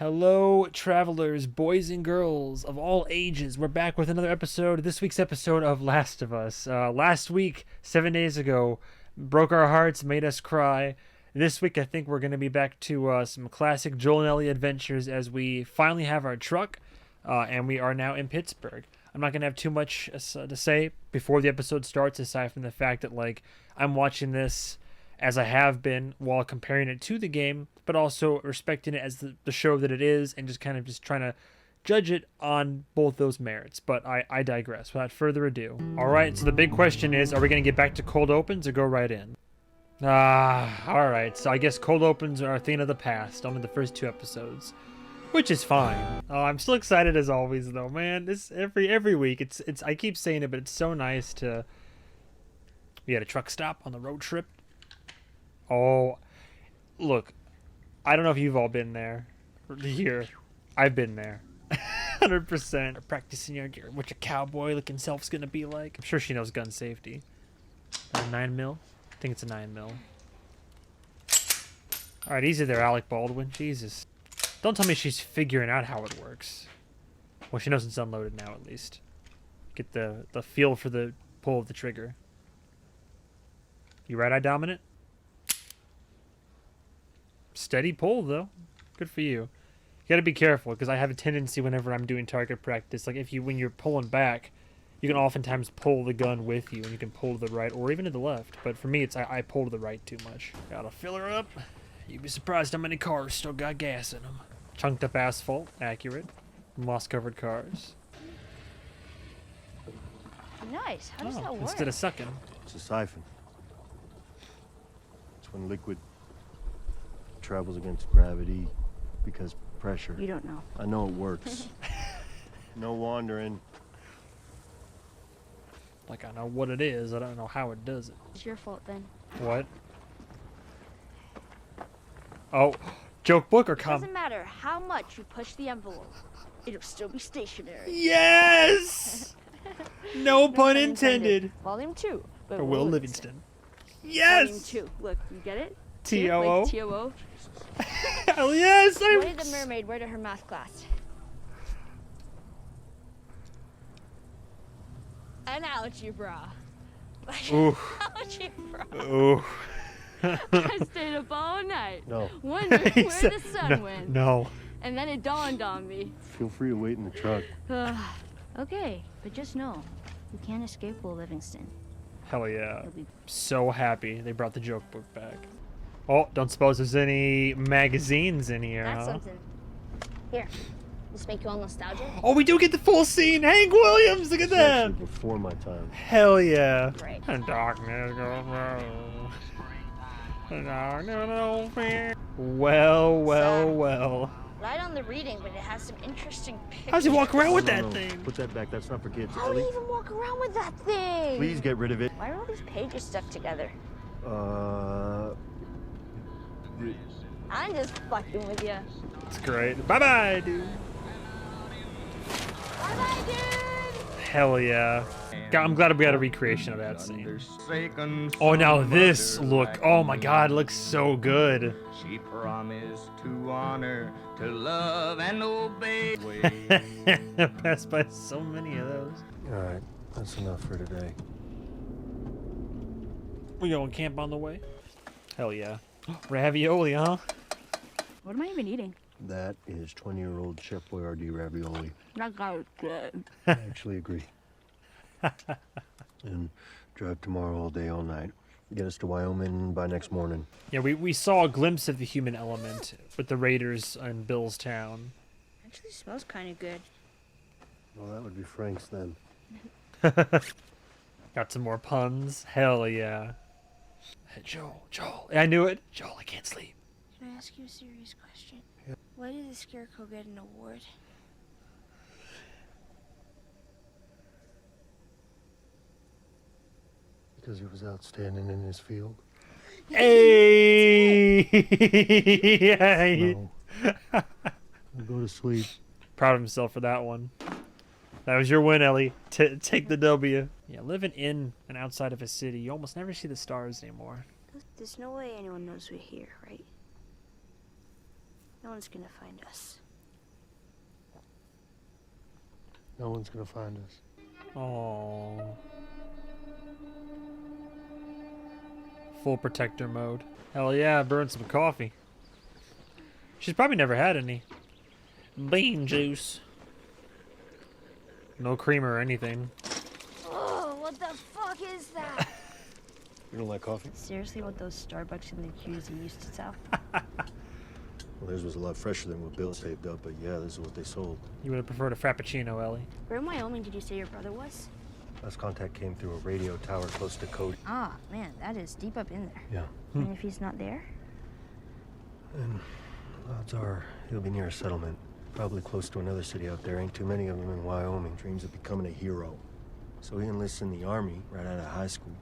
Hello, travelers, boys and girls of all ages. We're back with another episode, this week's episode of Last of Us. Last week, 7 days ago, broke our hearts, made us cry. This week, I think we're going to be back to some classic Joel and Ellie adventures as we finally have our truck, and we are now in Pittsburgh. I'm not going to have too much to say before the episode starts, aside from the fact that, I'm watching this as I have been while comparing it to the game, but also respecting it as the show that it is and just trying to judge it on both those merits. But I digress. Without further ado. All right, so the big question is, are we going to get back to cold opens or go right in? All right. So I guess cold opens are a thing of the past. Only the first 2 episodes, which is fine. Oh, I'm still excited as always, though, man. This every week. It's I keep saying it, but it's so nice to. We had a truck stop on the road trip. Oh, look, I don't know if you've all been there. Here, I've been there. 100%. Practicing what your cowboy-looking self's gonna be like. I'm sure she knows gun safety. 9mm? I think it's a 9mm. All right, easy there, Alec Baldwin. Jesus. Don't tell me she's figuring out how it works. Well, she knows it's unloaded now, at least. Get the feel for the pull of the trigger. You right-eye dominant? Steady pull, though. Good for you. You gotta be careful, because I have a tendency whenever I'm doing target practice, when you're pulling back, you can oftentimes pull the gun with you, and you can pull to the right or even to the left. But for me, I pull to the right too much. Gotta fill her up. You'd be surprised how many cars still got gas in them. Chunked up asphalt, accurate. Moss-covered cars. Nice. How does that work? Instead of sucking. It's a siphon. It's when liquid travels against gravity because pressure. You don't know. I know it works. No wandering. I know what it is. I don't know how it does it. It's your fault then. What? Oh, joke book or comment? Doesn't matter how much you push the envelope, it'll still be stationary. Yes! No pun intended. Volume 2. But For Will Livingston. Yes! Volume 2. Look, you get it? T-O-O? Like T-O-O. Hell yes! What did the mermaid wear to her math class? An algebra. Ooh. Algebra. Ooh. I stayed up all night. No. Wondering where the sun went. No. And then it dawned on me. Feel free to wait in the truck. Okay, but just know, you can't escape Will Livingston. Hell yeah. So happy they brought the joke book back. Oh, don't suppose there's any magazines in here, That's huh? something. Here, this make you all nostalgic? Oh, we do get the full scene! Hank Williams, look at It's that! actually before my time. Hell yeah. Right. And darkness goes round. And darkness don't fear. Well. Light on the reading, but it has some interesting pictures. How's he walk around with No, that no, thing? Put that back. That's not for kids. How do Ellie, you even walk around with that thing? please get rid of it. Why are all these pages stuck together? I'm just fucking with you. It's great. Bye-bye, dude. Bye-bye, dude! Hell yeah. God, I'm glad we had a recreation of that scene. Oh, now this look. Oh my god, it looks so good. She promised to honor, to love, and obey. Passed by so many of those. Alright, that's enough for today. We going camp on the way? Hell yeah. Ravioli, huh? What am I even eating? That is 20-year-old Chef Boyardee ravioli. That guy was good. I actually agree. And drive tomorrow all day, all night. Get us to Wyoming by next morning. Yeah, we saw a glimpse of the human element with the Raiders in Bill's town. Actually smells kind of good. Well, that would be Frank's then. Got some more puns. Hell yeah. Hey, Joel. I knew it. Joel, I can't sleep. Can I ask you a serious question? Yeah. Why did the Scarecrow get an award? Because he was outstanding in his field. Hey! Yeah. No. I'll go to sleep. Proud of himself for that one. That was your win, Ellie. Take the W. Yeah, living in and outside of a city, you almost never see the stars anymore. There's no way anyone knows we're here, right? No one's gonna find us. No one's gonna find us. Oh. Full protector mode. Hell yeah, burn some coffee. She's probably never had any. Bean juice. No creamer or anything. Oh, what the fuck is that? You don't like coffee? Seriously, what those Starbucks in the QZ used to sell? Well, theirs was a lot fresher than what Bill saved up, but yeah, this is what they sold. You would have preferred a Frappuccino, Ellie. Where in Wyoming did you say your brother was? Last contact came through a radio tower close to Cody. Ah, man, that is deep up in there. Yeah. And if he's not there? And odds are he'll be near a settlement. Probably close to another city out there. Ain't too many of them in Wyoming. Dreams of becoming a hero. So he enlists in the army right out of high school.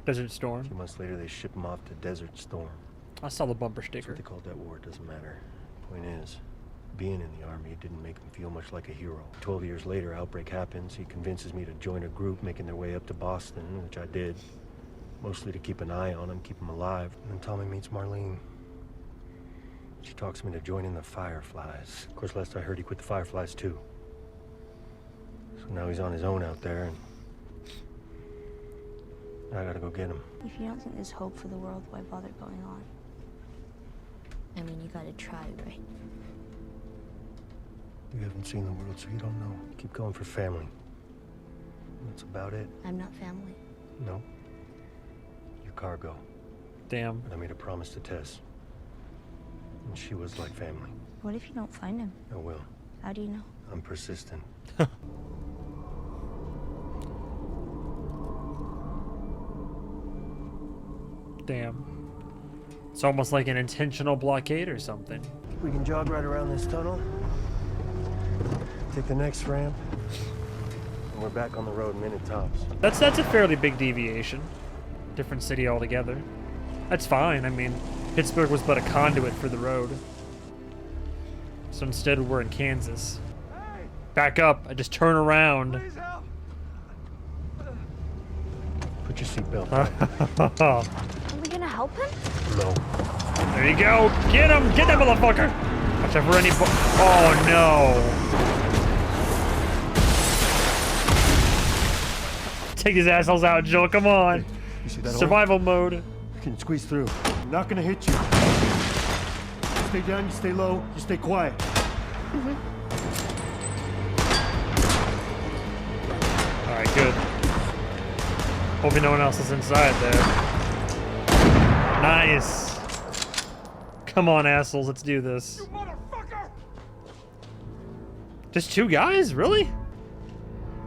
Desert A Storm. few months later, they ship him off to Desert Storm. I saw the bumper That's sticker. what they called that war. It doesn't matter. Point is, being in the army didn't make him feel much like a hero. 12 years later, outbreak happens. He convinces me to join a group making their way up to Boston, which I did. Mostly to keep an eye on him, keep him alive. And then Tommy meets Marlene. She talks me to joining the Fireflies. Of course, last I heard, he quit the Fireflies too. So now he's on his own out there, and I gotta go get him. If you don't think there's hope for the world, why bother going on? I mean, you gotta try, right? You haven't seen the world, so you don't know. Keep going for family. That's about it. I'm not family. No. Your cargo. Damn. But I made a promise to Tess. And she was like family. What if you don't find him? I will. How do you know? I'm persistent. Damn. It's almost like an intentional blockade or something. We can jog right around this tunnel. Take the next ramp. And we're back on the road minute tops. That's a fairly big deviation. Different city altogether. That's fine. I mean, Pittsburgh was but a conduit for the road. So instead we're in Kansas. Back up. I just turn around. Put your seatbelt on. Are we gonna help him? No. There you go. Get him. Get that motherfucker. Watch out for any oh no. Take his assholes out, Joel. Come on. You see that hole? Survival mode. You can squeeze through. I'm not gonna hit you. You stay down, you stay low, you stay quiet. Alright, good. Hopefully no one else is inside there. Nice. Come on, assholes. Let's do this. You motherfucker! Just two guys? Really?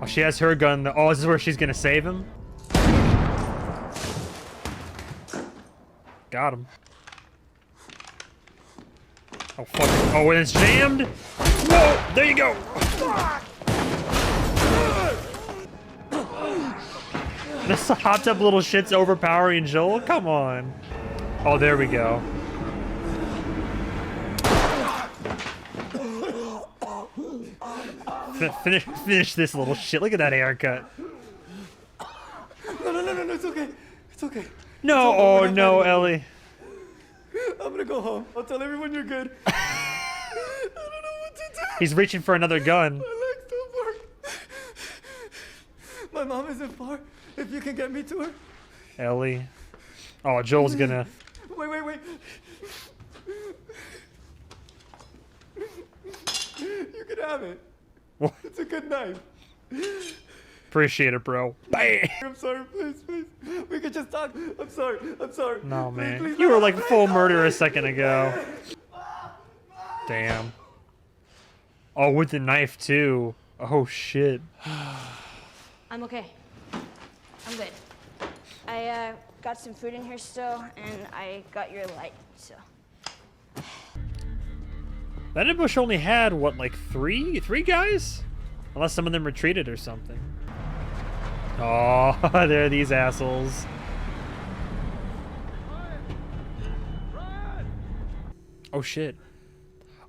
Oh, she has her gun. Oh, this is where she's gonna save him? Got him. Oh, fuck. Oh, and it's jammed? Whoa! There you go! This hot tub little shit's overpowering Joel? Come on. Oh, there we go. Finish this little shit. Look at that haircut. No, it's okay. It's okay. No, oh no, Ellie. I'm gonna go home. I'll tell everyone you're good. I don't know what to do. He's reaching for another gun. My legs don't work. My mom isn't far. If you can get me to her. Ellie. Oh, Joel's gonna. Wait. You can have it. What? It's a good knife. Appreciate it, bro. Bam! I'm sorry, please. We could just talk. I'm sorry. No, Please, man. please, You were no. like full murder a second ago. Damn. Oh, with the knife, too. Oh, shit. I'm okay. I'm good. I got some food in here still, and I got your light, so. That ambush only had, what, like three guys? Unless some of them retreated or something. Oh, there are these assholes. Oh, shit.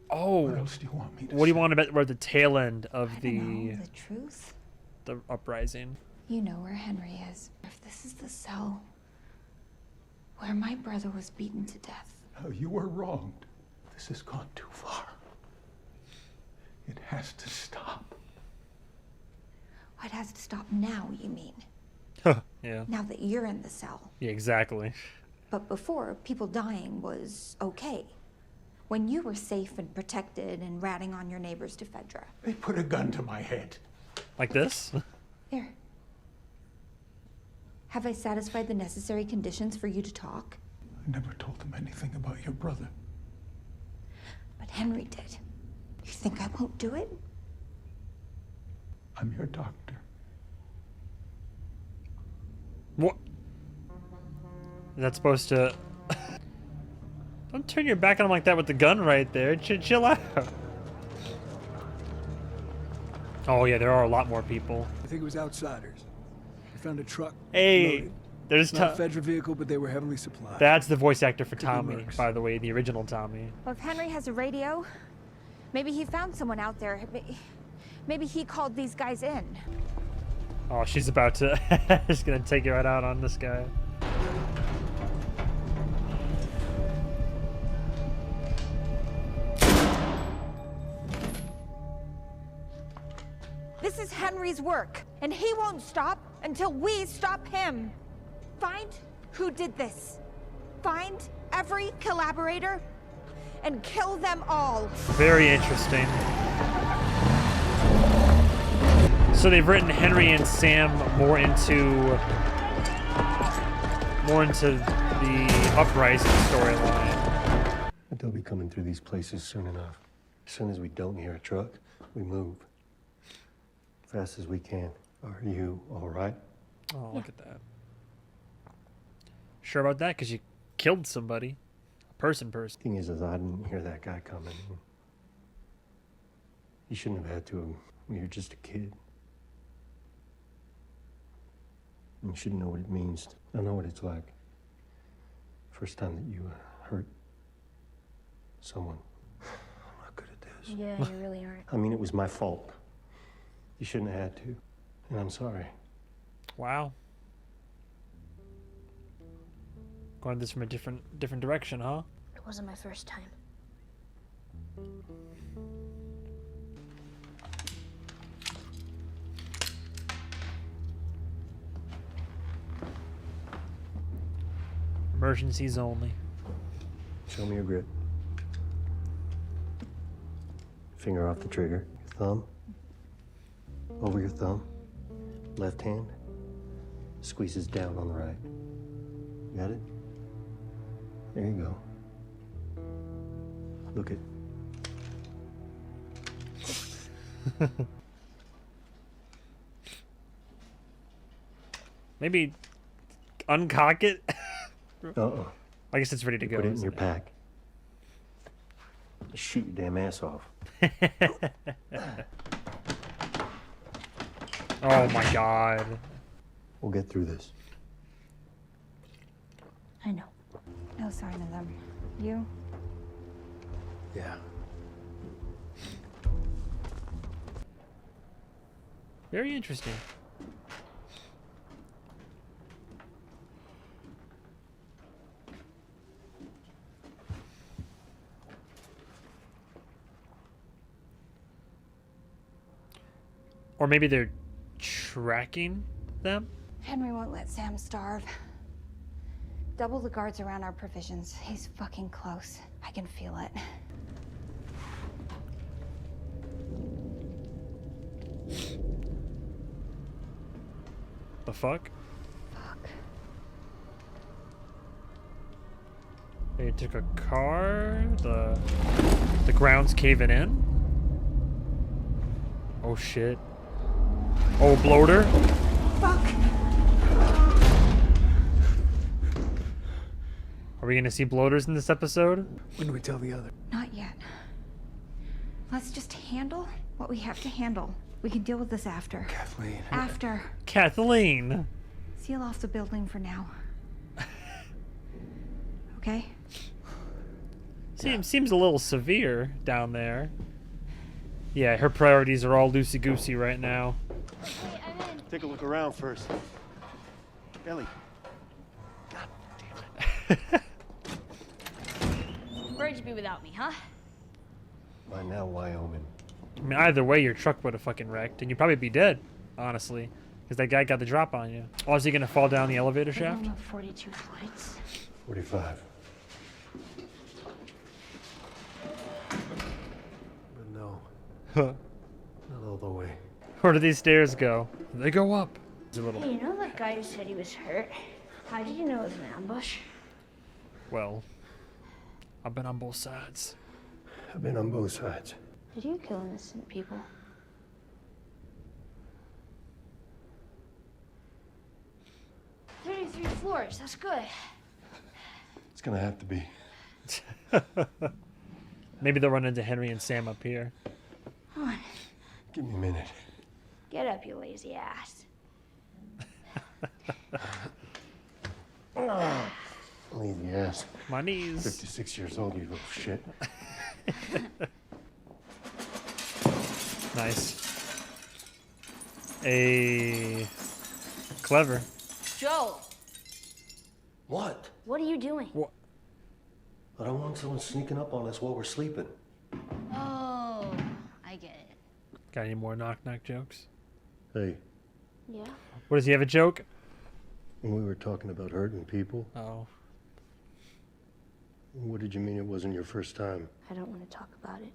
Oh. What else do you want me to What do you say? want about where the tail end of I don't know the the truth. uprising? You know where Henry is. If this is the cell where my brother was beaten to death. No, you were wronged. This has gone too far. It has to stop. Oh, it has to stop now, you mean? Yeah. Now that you're in the cell. Yeah, exactly. But before, people dying was okay. When you were safe and protected and ratting on your neighbors to Fedra. They put a gun to my head. Like this? Here. Have I satisfied the necessary conditions for you to talk? I never told them anything about your brother. But Henry did. You think I won't do it? I'm your doctor. What? Is that supposed to... Don't turn your back on him like that with the gun right there. Chill out. Oh yeah, there are a lot more people. I think it was outsiders. They found a truck. Hey, loaded. there's Not a Fedra vehicle, but they were heavily supplied. That's the voice actor for Could be Tommy, Mercs. by the way, the original Tommy. Well, if Henry has a radio, maybe he found someone out there. Maybe he called these guys in. Oh, she's about to... She's gonna take it right out on this guy. This is Henry's work, and he won't stop until we stop him. Find who did this. Find every collaborator and kill them all. Very interesting. So they've written Henry and Sam more into the uprising storyline. But they'll be coming through these places soon enough. As soon as we don't hear a truck, we move. Fast as we can. Are you all right? Oh, look at that. Sure about that? Because you killed somebody. A person. Thing is, I didn't hear that guy coming. You shouldn't have had to. You're just a kid. You should know what it means. I know what it's like. First time that you hurt someone. I'm not good at this. Yeah, you really aren't. I mean, it was my fault. You shouldn't have had to. And I'm sorry. Wow. Going this from a different direction, huh? It wasn't my first time. Emergencies only. Show me your grip. Finger off the trigger. Your thumb. Over your thumb. Left hand. Squeezes down on the right. Got it? There you go. Look it. Maybe uncock it? Uh-oh. I guess it's ready to go. Put it in isn't your pack. Shoot your damn ass off. Oh my god. We'll get through this. I know. No sign of them. You? Yeah. Very interesting. Or maybe they're tracking them? Henry won't let Sam starve. Double the guards around our provisions. He's fucking close. I can feel it. The fuck? Fuck. They took a car. The ground's caving in. Oh shit. Oh, bloater. Fuck! Are we gonna see bloaters in this episode? When do we tell the other? Not yet. Let's just handle what we have to handle. We can deal with this after. Kathleen. After. Kathleen. Seal off the building for now. Okay? Seems a little severe down there. Yeah, her priorities are all loosey-goosey right now. Hey, I'm in. Take a look around first. Ellie. Where'd you be without me, huh? By now, Wyoming. I mean, either way, your truck would have fucking wrecked, and you'd probably be dead. honestly, because that guy got the drop on you. Oh, is he gonna fall down the elevator shaft? 42 flights. 45. But no, Huh. not all the way. Where do these stairs go? They go up. It's a little. Hey, you know that guy who said he was hurt? How did you know it was an ambush? Well, I've been on both sides. I've been on both sides. Did you kill innocent people? 33 floors, that's good. It's gonna have to be. Maybe they'll run into Henry and Sam up here. Come on, Give me a minute. get up, you lazy ass. Lazy ass. My knees. 56 years old, you little shit. Nice. Clever. Joe, What? what are you doing? I don't want someone sneaking up on us while we're sleeping. Oh, I get it. Got any more knock-knock jokes? Hey, Yeah? What, does he have a joke? when we were talking about hurting people, Oh. what did you mean it wasn't your first time? I don't want to talk about it.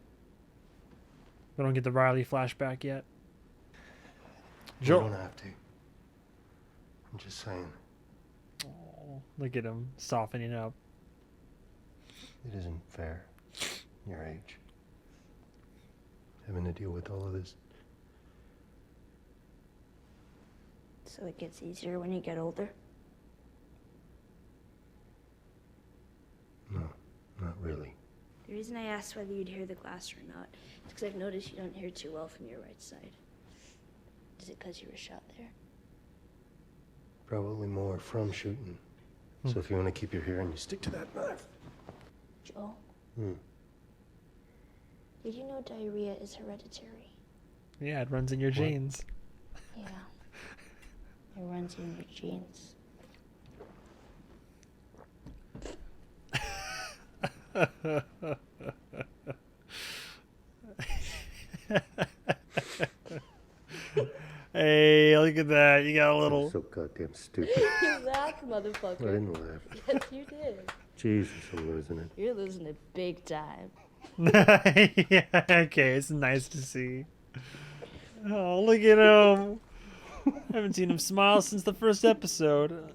We don't get the Riley flashback yet. You Joe. don't have to. I'm just saying, Oh, look at him softening up. it isn't fair. Your age. Having to deal with all of this. So it gets easier when you get older? No, not really. The reason I asked whether you'd hear the glass or not is because I've noticed you don't hear too well from your right side. Is it because you were shot there? Probably more from shooting. So if you want to keep your hearing, you stick to that knife. Joe, Hmm. did you know diarrhea is hereditary? Yeah, it runs in your genes. Yeah. It runs in your genes. Hey, look at that. You got a little. So goddamn stupid. You laughed, I motherfucker. didn't laugh. Yes, you did. Jesus, I'm losing it. You're losing it big time. Yeah, okay, it's nice to see. Oh, look at him. I haven't seen him smile since the first episode.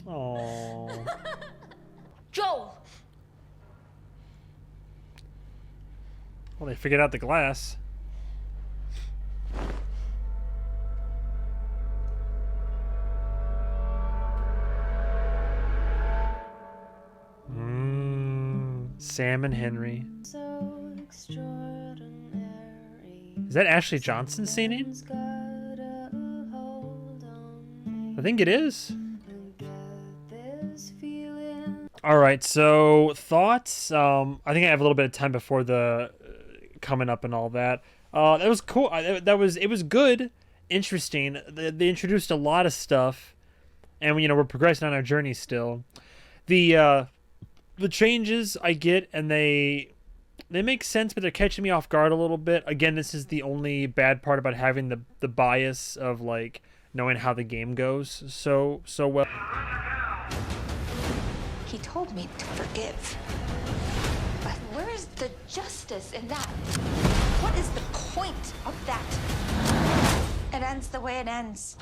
Oh. Joel! Well, they figured out the glass. Sam and Henry. So extraordinary. Is that Ashley Johnson singing? I think it is. All right, so thoughts. I think I have a little bit of time before the coming up and all that. That was cool. It was good, interesting. They introduced a lot of stuff, and we're progressing on our journey still. The changes I get, and they make sense, but they're catching me off guard a little bit. Again, this is the only bad part about having the bias of like knowing how the game goes so well. He told me to forgive. But where is the justice in that? What is the point of that? It ends the way it ends.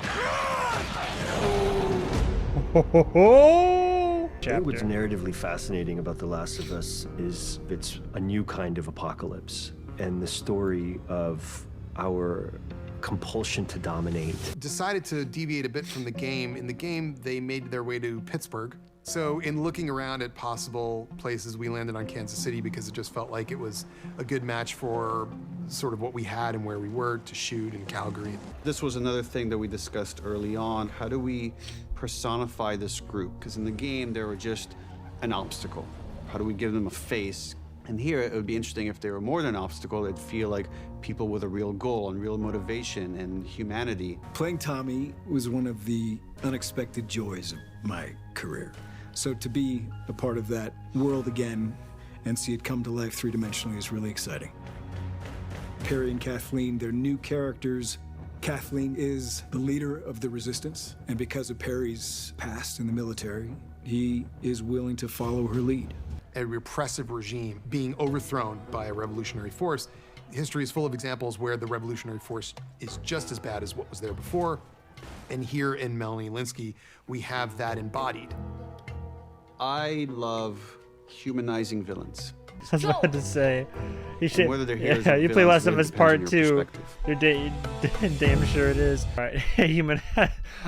I think what's narratively fascinating about The Last of Us is it's a new kind of apocalypse, and the story of our compulsion to dominate. Decided to deviate a bit from the game. In the game, they made their way to Pittsburgh. So in looking around at possible places, we landed on Kansas City because it just felt like it was a good match for sort of what we had and where we were to shoot in Calgary. This was another thing that we discussed early on. How do we personify this group? Because in the game, they were just an obstacle. How do we give them a face? And here, it would be interesting if they were more than an obstacle. It'd feel like people with a real goal and real motivation and humanity. Playing Tommy was one of the unexpected joys of my career. So to be a part of that world again and see it come to life three-dimensionally is really exciting. Perry and Kathleen, they're new characters Kathleen is the leader of the resistance, and because of Perry's past in the military, he is willing to follow her lead. A repressive regime being overthrown by a revolutionary force. History is full of examples where the revolutionary force is just as bad as what was there before. And here in Melanie Lynskey, we have that embodied. I love humanizing villains. I was about to say, you should. Whether they're heroes Yeah, or you play villains Last of really Us depends Part on your 2. perspective. You're damn sure it is. All right, human.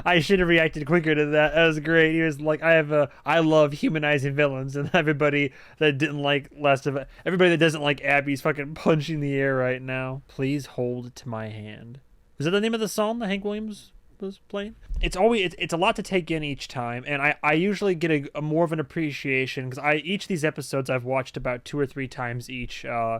I should have reacted quicker to that. That was great. He was like, I love humanizing villains, and everybody that didn't like everybody that doesn't like Abby's fucking punching the air right now. Please hold to my hand. Is that the name of the song that Hank Williams was playing? It's a lot to take in each time, and I usually get a more of an appreciation because each of these episodes I've watched about 2 or 3 times each. I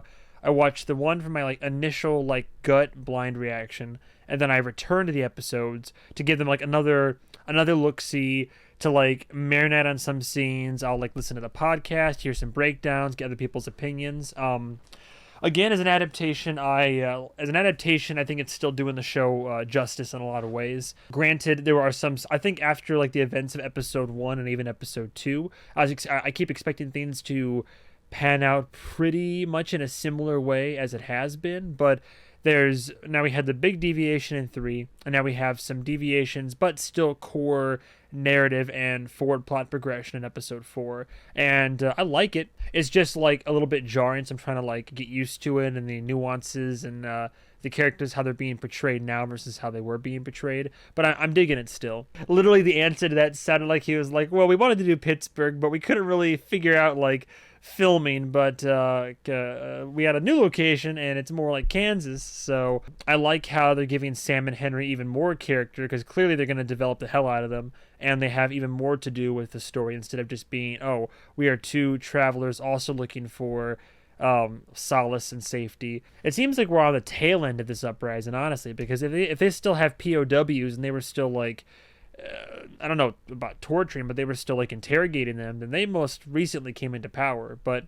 watched the one from my like initial like gut blind reaction, and then I return to the episodes to give them like another look-see, to like marinate on some scenes. I'll like listen to the podcast, hear some breakdowns, get other people's opinions. Again, as an adaptation, I think it's still doing the show justice in a lot of ways. Granted, there are some. I think after like the events of episode 1 and even episode 2, I keep expecting things to pan out pretty much in a similar way as it has been. But now we had the big deviation in 3, and now we have some deviations, but still core narrative and forward plot progression in episode 4, and I like it. It's just like a little bit jarring, so I'm trying to like get used to it and the nuances and the characters, how they're being portrayed now versus how they were being portrayed. But I'm digging it still. Literally, the answer to that sounded like he was like, well, we wanted to do Pittsburgh, but we couldn't really figure out like filming, but we had a new location and it's more like Kansas. So I like how they're giving Sam and Henry even more character, because clearly they're going to develop the hell out of them, and they have even more to do with the story instead of just being, oh, we are 2 travelers also looking for solace and safety. It seems like we're on the tail end of this uprising, honestly, because if they still have POWs and they were still like I don't know about torturing, but they were still like interrogating them, then they most recently came into power. But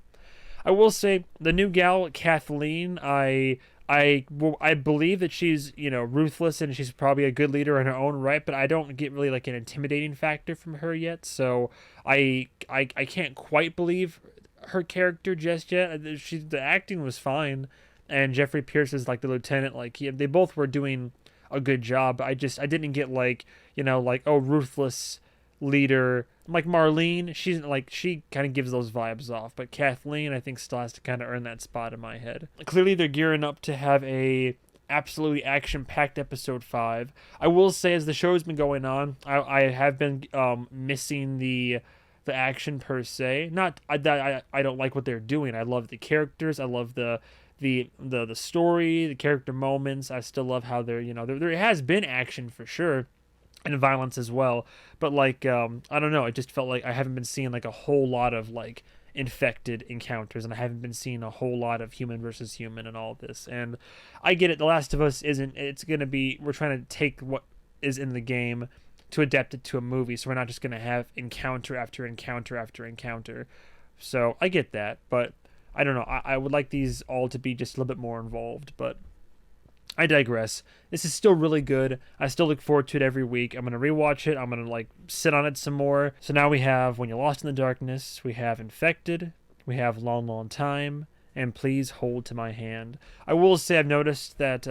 I will say the new gal Kathleen, I believe that she's, you know, ruthless and she's probably a good leader in her own right, but I don't get really like an intimidating factor from her yet. So I can't quite believe her character just yet. The acting was fine, and Jeffrey Pierce is like the lieutenant. Like they both were doing a good job. I didn't get like, you know, like, oh, ruthless leader. Like Marlene, she kind of gives those vibes off, but Kathleen I think still has to kind of earn that spot in my head. Clearly they're gearing up to have a absolutely action-packed episode 5. I will say, as the show's been going on, I have been missing the action per se. Not that I don't like what they're doing. I love the characters. I love the story, the character moments. I still love how they're, you know, there has been action for sure, and violence as well, but like I don't know, it just felt like I haven't been seeing like a whole lot of like infected encounters, and I haven't been seeing a whole lot of human versus human and all this. And I get it, The Last of Us we're trying to take what is in the game to adapt it to a movie, so we're not just going to have encounter after encounter after encounter. So I get that, but I don't know, I would like these all to be just a little bit more involved, but I digress. This is still really good. I still look forward to it every week. I'm going to rewatch it. I'm going to like sit on it some more. So now we have When You're Lost in the Darkness, we have Infected, we have Long, Long Time, and Please Hold to My Hand. I will say I've noticed that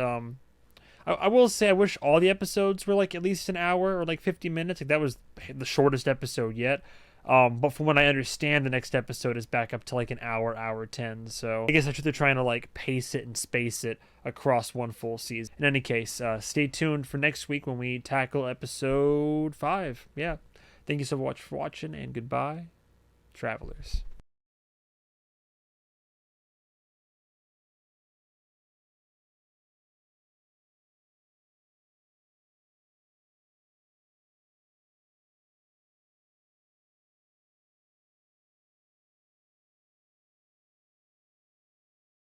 I will say I wish all the episodes were like at least an hour or like 50 minutes. Like that was the shortest episode yet. But from what I understand, the next episode is back up to like an hour 10. So I guess that's what they're trying to like pace it and space it across one full season. In any case, stay tuned for next week when we tackle episode 5. Yeah. Thank you so much for watching, and goodbye, travelers.